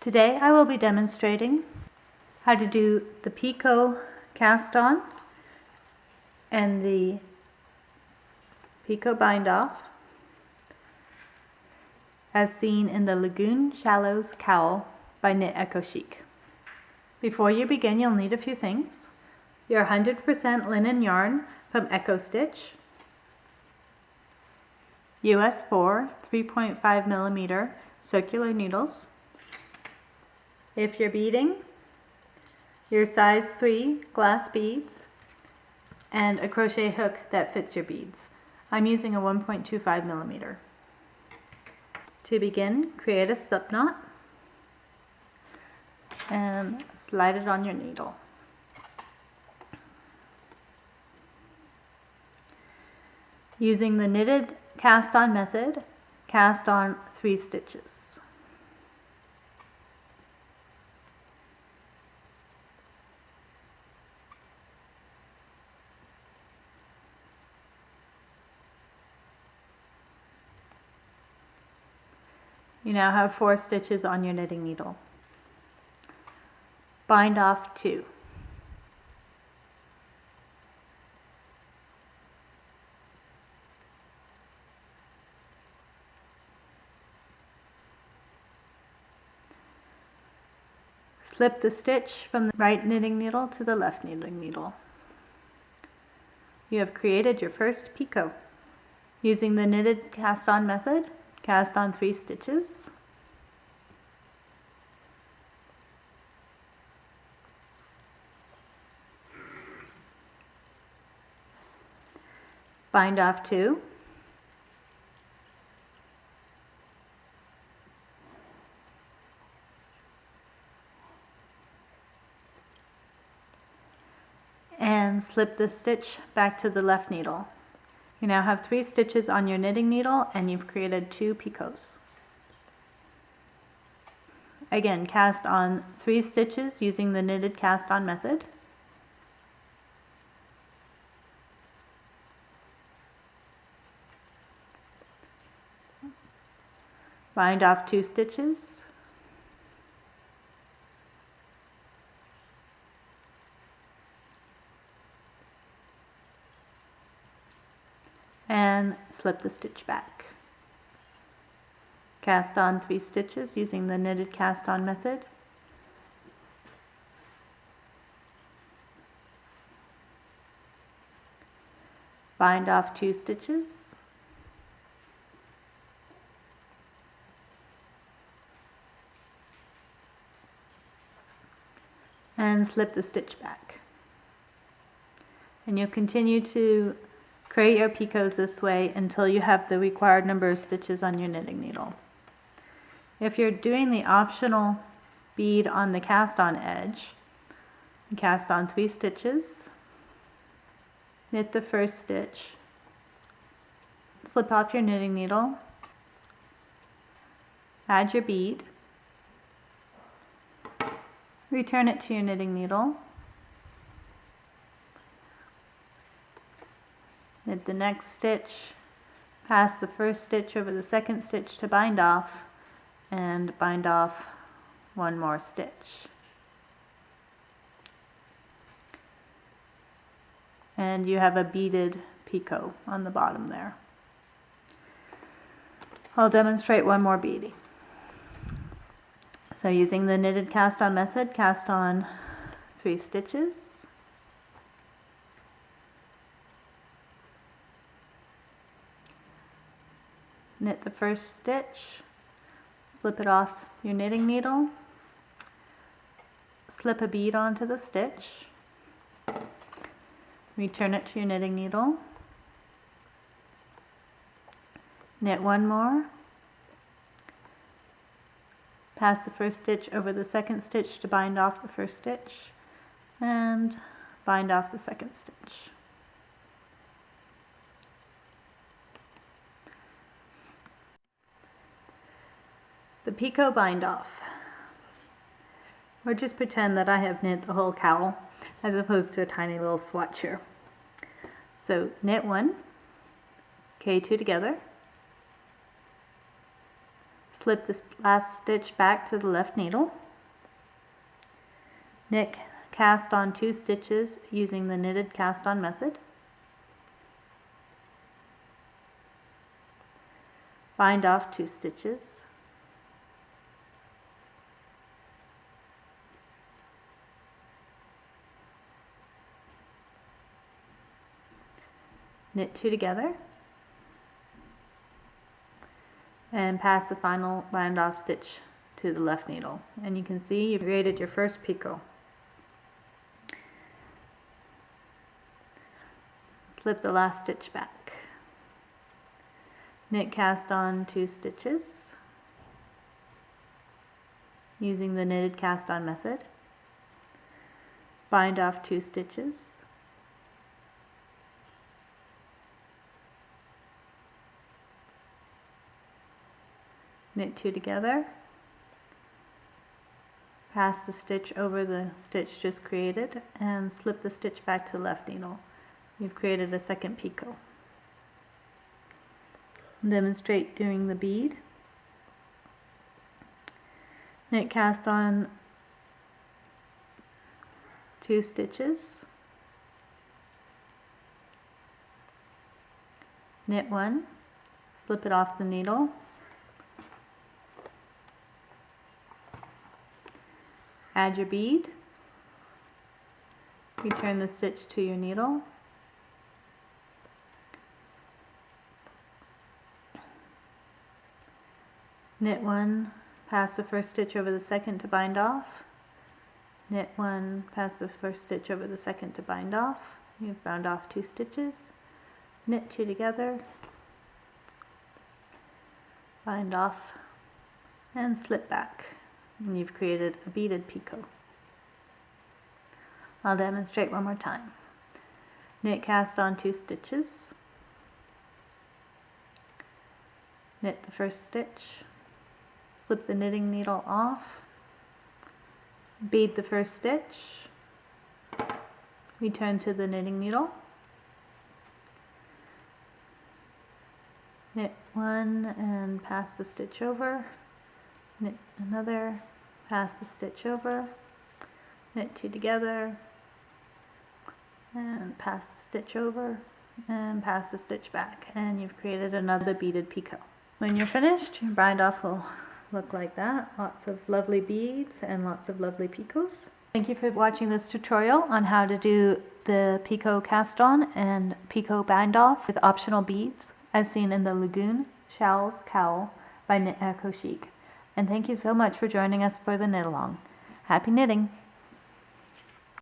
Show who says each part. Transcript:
Speaker 1: Today I will be demonstrating how to do the Picot cast on and the Picot bind off as seen in the Lagoon Shallows cowl by Knit Eco Chic. Before you begin, you'll need a few things: your 100% linen yarn from Eco Stitch, US 4 3.5 millimeter circular needles. If you're beading, your size 3 glass beads and a crochet hook that fits your beads. I'm using a 1.25 millimeter. To begin, create a slip knot and slide it on your needle. Using the knitted cast on method, cast on 3 stitches. You now have 4 stitches on your knitting needle. Bind off 2. Slip the stitch from the right knitting needle to the left knitting needle. You have created your first picot. Using the knitted cast on method, cast on 3 stitches. Bind off 2. And slip the stitch back to the left needle. You now have 3 stitches on your knitting needle and you've created 2 picots. Again, cast on 3 stitches using the knitted cast on method. Bind off 2 stitches. And slip the stitch back. Cast on 3 stitches using the knitted cast on method. Bind off 2 stitches. And slip the stitch back. And you'll continue to create your picots this way until you have the required number of stitches on your knitting needle. If you're doing the optional bead on the cast on edge, cast on 3 stitches, knit the first stitch, slip off your knitting needle, add your bead, return it to your knitting needle, knit the next stitch, pass the first stitch over the second stitch to bind off, and bind off 1 more stitch. And you have a beaded picot on the bottom there. I'll demonstrate 1 more beading. So using the knitted cast on method, cast on 3 stitches. Knit the first stitch, slip it off your knitting needle, slip a bead onto the stitch, return it to your knitting needle, knit 1 more, pass the first stitch over the second stitch to bind off the first stitch, and bind off the second stitch. The Picot bind off. Or just pretend that I have knit the whole cowl as opposed to a tiny little swatch here. So knit 1, K2 together, Slip this last stitch back to the left needle. Knit cast on 2 stitches using the knitted cast on method. Bind off 2 stitches. Knit 2 together and pass the final bind off stitch to the left needle, and you can see you've created your first picot. Slip the last stitch back. Knit cast on 2 stitches using the knitted cast on method. Bind off 2 stitches. Knit 2 together. Pass the stitch over the stitch just created and slip the stitch back to the left needle. You've created a second picot. Demonstrate doing the bead. Knit cast on 2 stitches. Knit 1, slip it off the needle. Add your bead. Return the stitch to your needle. Knit 1, pass the first stitch over the second to bind off. Knit 1, pass the first stitch over the second to bind off. You've bound off 2 stitches. Knit 2 together. Bind off and slip back. And you've created a beaded picot. I'll demonstrate one more time. Knit cast on 2 stitches. Knit the first stitch. Slip the knitting needle off. Bead the first stitch. Return to the knitting needle. Knit 1 and pass the stitch over. Knit another, pass the stitch over, knit 2 together, and pass the stitch over, and pass the stitch back, and you've created another beaded picot. When you're finished, your bind off will look like that. Lots of lovely beads and lots of lovely picots. Thank you for watching this tutorial on how to do the picot cast on and picot bind off with optional beads as seen in the Lagoon Shallows cowl by Knit Eco Chic. And thank you so much for joining us for the knit along. Happy knitting!